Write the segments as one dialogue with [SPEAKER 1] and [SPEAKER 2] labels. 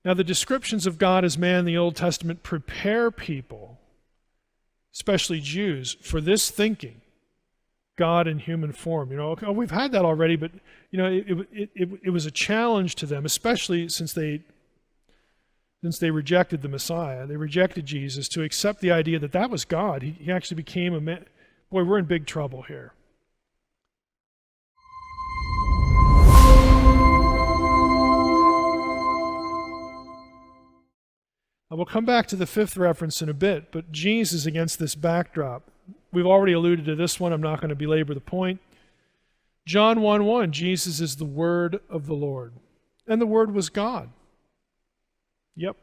[SPEAKER 1] Now, the descriptions of God as man in the Old Testament prepare people, especially Jews, for this thinking, God in human form. Okay, we've had that already, but it was a challenge to them, especially since they rejected the Messiah. They rejected Jesus, to accept the idea that that was God. He actually became a man. Boy, we're in big trouble here. We'll come back to the fifth reference in a bit, but Jesus against this backdrop. We've already alluded to this one. I'm not going to belabor the point. John 1:1, Jesus is the Word of the Lord. And the Word was God. Yep.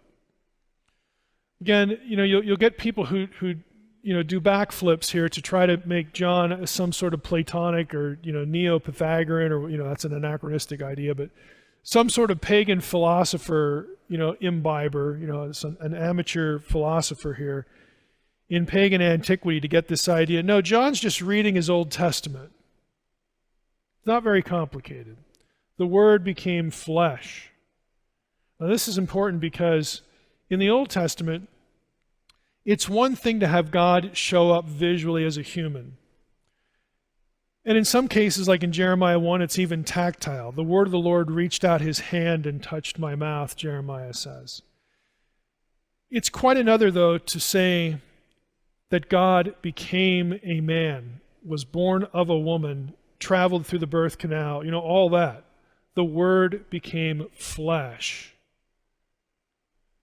[SPEAKER 1] Again, you'll get people who do backflips here to try to make John some sort of Platonic or Neo-Pythagorean, or that's an anachronistic idea, but some sort of pagan philosopher, imbiber, it's an amateur philosopher here in pagan antiquity to get this idea. No, John's just reading his Old Testament. It's not very complicated. The Word became flesh. Now, this is important because in the Old Testament, it's one thing to have God show up visually as a human. And in some cases, like in Jeremiah 1, it's even tactile. The word of the Lord reached out his hand and touched my mouth, Jeremiah says. It's quite another, though, to say that God became a man, was born of a woman, traveled through the birth canal, all that. The Word became flesh.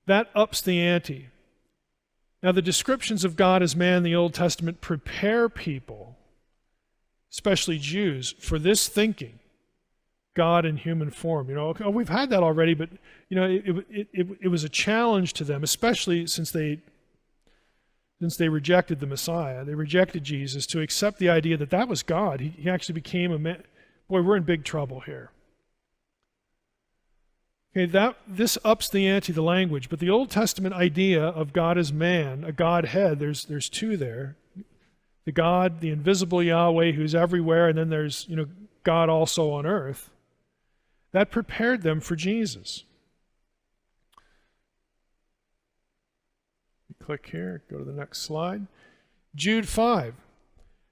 [SPEAKER 1] That ups the ante. Now, the descriptions of God as man in the Old Testament prepare people, especially Jews, for this thinking, God in human form. Okay, we've had that already, but it was a challenge to them, especially since they rejected the Messiah. They rejected Jesus, to accept the idea that that was God. He actually became a man. Boy, we're in big trouble here. Okay, this ups the ante, the language, but the Old Testament idea of God as man, a Godhead, there's two there. The God, the invisible Yahweh who's everywhere, and then there's God also on earth. That prepared them for Jesus. Click here, go to the next slide. Jude 5.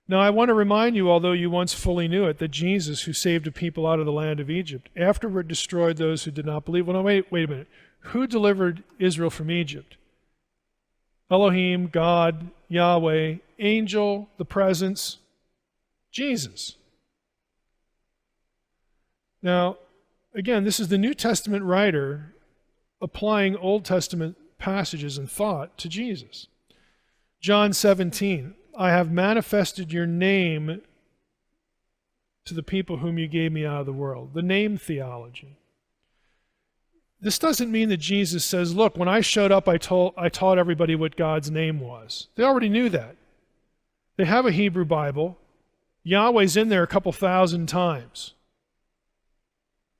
[SPEAKER 1] Now I want to remind you, although you once fully knew it, that Jesus, who saved a people out of the land of Egypt, afterward destroyed those who did not believe. Well, no, wait a minute. Who delivered Israel from Egypt? Elohim, God, Yahweh, angel, the presence, Jesus. Now, again, this is the New Testament writer applying Old Testament passages and thought to Jesus. John 17, I have manifested your name to the people whom you gave me out of the world. The name theology. This doesn't mean that Jesus says, look, when I showed up, I taught everybody what God's name was. They already knew that. They have a Hebrew Bible. Yahweh's in there a couple thousand times.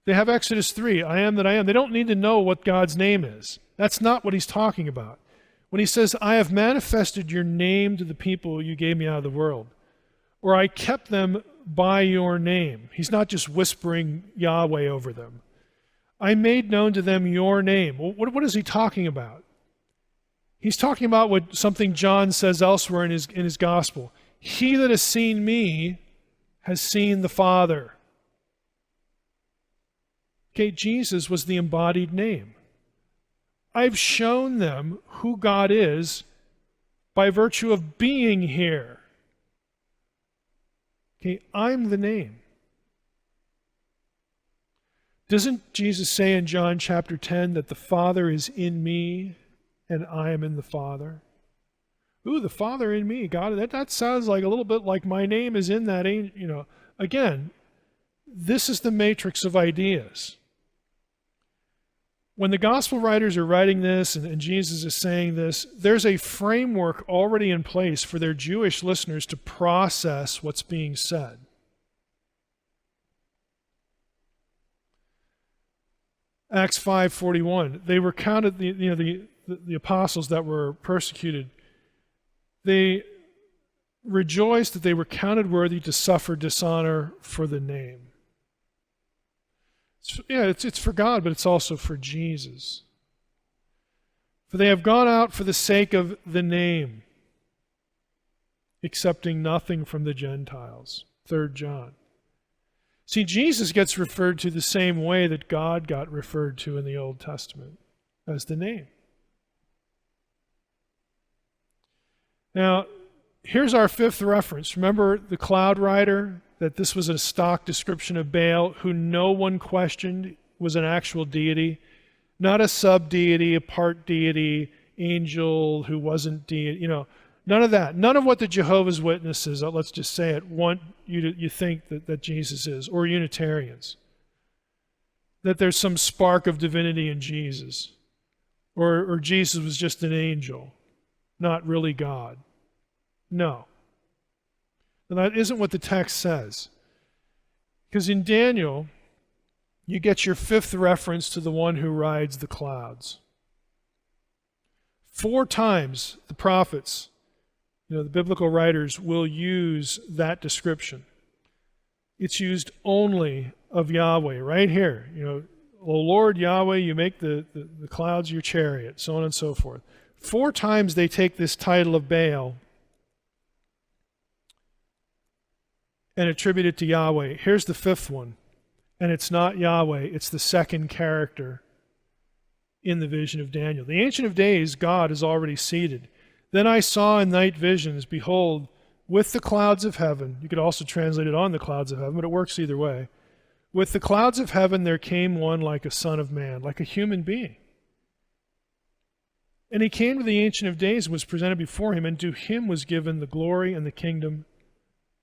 [SPEAKER 1] They have Exodus 3, I am that I am. They don't need to know what God's name is. That's not what he's talking about. When he says, I have manifested your name to the people you gave me out of the world, or I kept them by your name. He's not just whispering Yahweh over them. I made known to them your name. Well, what is he talking about? He's talking about something John says elsewhere in his gospel. He that has seen me has seen the Father. Okay, Jesus was the embodied name. I've shown them who God is by virtue of being here. Okay, I'm the name. Doesn't Jesus say in John chapter 10 that the Father is in me and I am in the Father? Ooh, the Father in me. God, that sounds like a little bit like my name is in that angel. Again, this is the matrix of ideas. When the gospel writers are writing this and Jesus is saying this, there's a framework already in place for their Jewish listeners to process what's being said. Acts 5:41. They were counted, the apostles that were persecuted. They rejoiced that they were counted worthy to suffer dishonor for the name. It's for God, but it's also for Jesus. For they have gone out for the sake of the name, accepting nothing from the Gentiles. 3 John. See, Jesus gets referred to the same way that God got referred to in the Old Testament, as the name. Now, here's our fifth reference. Remember the cloud rider, that this was a stock description of Baal, who no one questioned was an actual deity, not a sub-deity, a part deity, angel who wasn't deity, none of that. None of what the Jehovah's Witnesses, let's just say it, want you think that Jesus is, or Unitarians. That there's some spark of divinity in Jesus. Or Jesus was just an angel, not really God. No. And that isn't what the text says. Because in Daniel, you get your fifth reference to the one who rides the clouds. 4 times the prophets, the biblical writers, will use that description. It's used only of Yahweh, right here. O Lord Yahweh, you make the clouds your chariot, so on and so forth. 4 times they take this title of Baal and attribute it to Yahweh. Here's the 5th one. And it's not Yahweh, it's the second character in the vision of Daniel. The Ancient of Days, God, is already seated. Then I saw in night visions, behold, with the clouds of heaven, you could also translate it on the clouds of heaven, but it works either way. With the clouds of heaven there came one like a son of man, like a human being. And he came to the Ancient of Days and was presented before him, and to him was given the glory and the kingdom,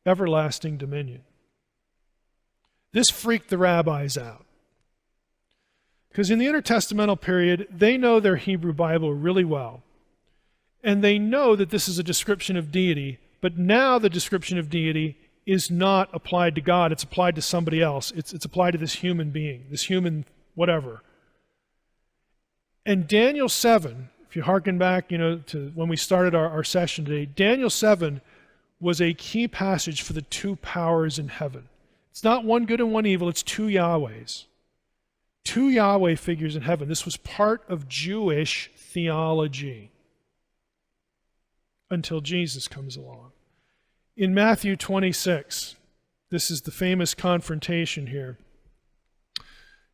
[SPEAKER 1] everlasting dominion. This freaked the rabbis out. Because in the intertestamental period, they know their Hebrew Bible really well. And they know that this is a description of deity, but now the description of deity is not applied to God, it's applied to somebody else. It's applied to this human being, this human whatever. And Daniel 7, if you hearken back, to when we started our session today, Daniel 7 was a key passage for the 2 powers in heaven. It's not one good and one evil, it's 2 Yahwehs. 2 Yahweh figures in heaven. This was part of Jewish theology until Jesus comes along. In Matthew 26, this is the famous confrontation here.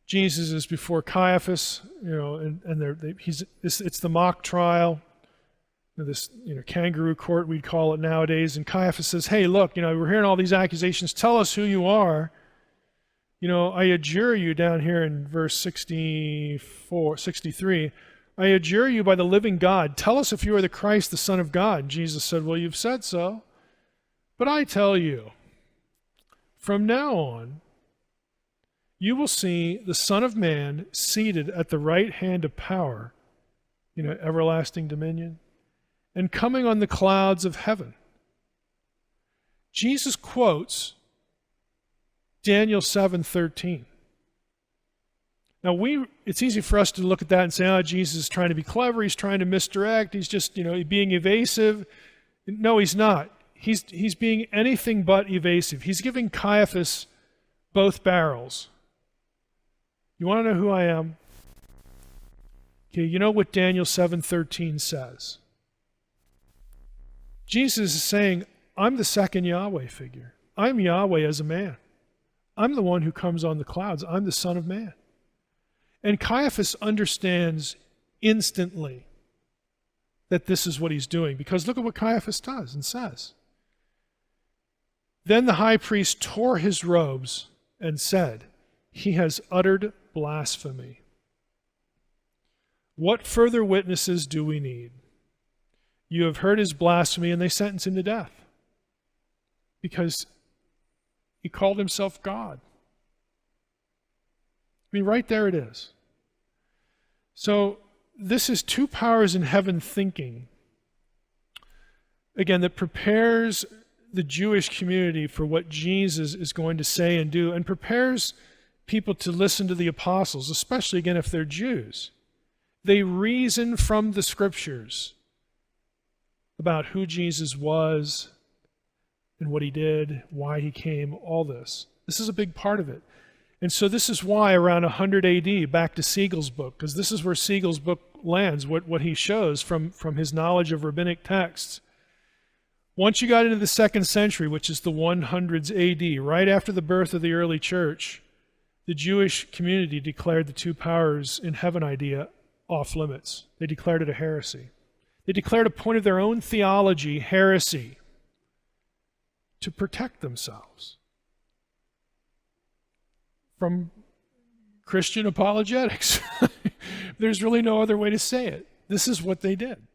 [SPEAKER 1] Jesus is before Caiaphas, it's the mock trial, this kangaroo court we'd call it nowadays, and Caiaphas says, hey, look, we're hearing all these accusations, tell us who you are. I adjure you down here in verse 63, I adjure you by the living God, tell us if you are the Christ, the Son of God. And Jesus said, well, you've said so. But I tell you, from now on, you will see the Son of Man seated at the right hand of power, everlasting dominion, and coming on the clouds of heaven. Jesus quotes Daniel 7:13. Now it's easy for us to look at that and say, Jesus is trying to be clever, he's trying to misdirect, he's just, being evasive. No, he's not. He's being anything but evasive. He's giving Caiaphas both barrels. You want to know who I am? Okay, you know what Daniel 7:13 says. Jesus is saying, I'm the second Yahweh figure. I'm Yahweh as a man. I'm the one who comes on the clouds. I'm the Son of Man. And Caiaphas understands instantly that this is what he's doing, because look at what Caiaphas does and says. Then the high priest tore his robes and said, he has uttered blasphemy. What further witnesses do we need? You have heard his blasphemy, and they sentence him to death because he called himself God. Right there it is. So this is 2 powers in heaven thinking, again, that prepares the Jewish community for what Jesus is going to say and do, and prepares people to listen to the apostles, especially, again, if they're Jews. They reason from the scriptures about who Jesus was and what he did, why he came, all this. This is a big part of it. And so this is why around 100 AD, back to Siegel's book, because this is where Siegel's book lands, what he shows from his knowledge of rabbinic texts. Once you got into the 2nd century, which is the 100s AD, right after the birth of the early church, the Jewish community declared the two powers in heaven idea off limits. They declared it a heresy. They declared a point of their own theology heresy to protect themselves from Christian apologetics. There's really no other way to say it. This is what they did.